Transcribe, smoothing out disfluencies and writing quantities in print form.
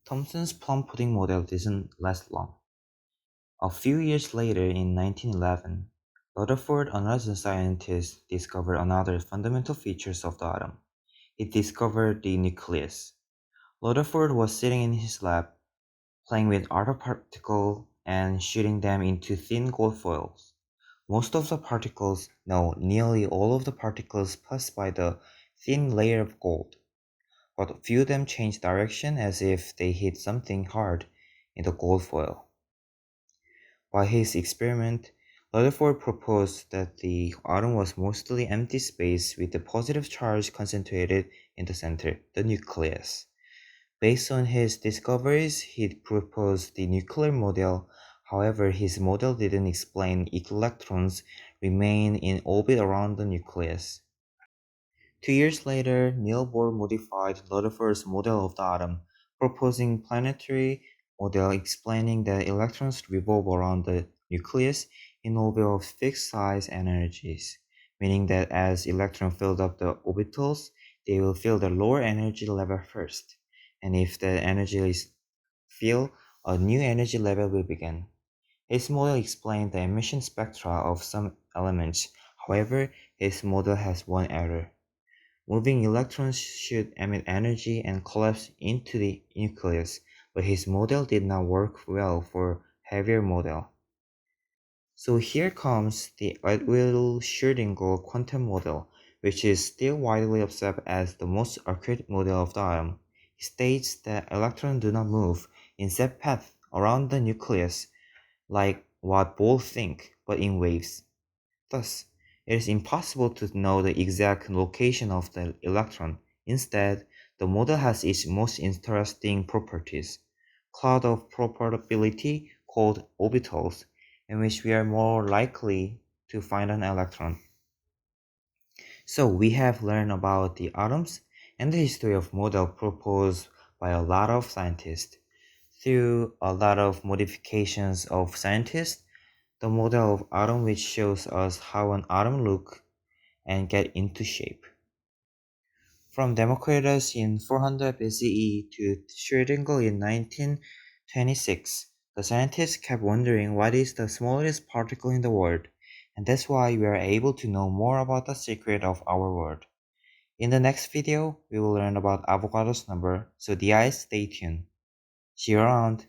Thomson's plum pudding model didn't last long. A few years later, in 1911, Rutherford, another scientist, discovered another fundamental feature of the atom. He discovered the nucleus. Rutherford was sitting in his lab, playing with other particles and shooting them into thin gold foils. Most of the particles, no, nearly all of the particles passed by the thin layer of gold, but a few of them changed direction as if they hit something hard in the gold foil. By his experiment, Rutherford proposed that the atom was mostly empty space with the positive charge concentrated in the center, the nucleus. Based on his discoveries, he proposed the nuclear model. However, his model didn't explain electrons remain in orbit around the nucleus. 2 years later, Niels Bohr modified Rutherford's model of the atom, proposing planetary model explaining that electrons revolve around the nucleus in orbit of fixed size and energies, meaning that as electrons fill up the orbitals, they will fill the lower energy level first, and if the energy is filled, a new energy level will begin. His model explained the emission spectra of some elements. However, his model has one error. Moving electrons should emit energy and collapse into the nucleus, but his model did not work well for heavier model. So here comes the Edwill-Schrödinger quantum model, which is still widely accepted as the most accurate model of the atom. It states that electrons do not move in set path around the nucleus like what Bohr think, but in waves. Thus, it is impossible to know the exact location of the electron. Instead, the model has its most interesting properties, cloud of probability called orbitals, in which we are more likely to find an electron. So we have learned about the atoms and the history of model proposed by a lot of scientists. Through a lot of modifications of scientists, the model of atom which shows us how an atom look and get into shape. From Democritus in 400 BCE to Schrödinger in 1926, the scientists kept wondering what is the smallest particle in the world, and that's why we are able to know more about the secret of our world. In the next video, we will learn about Avogadro's number, so guys, stay tuned. See you around!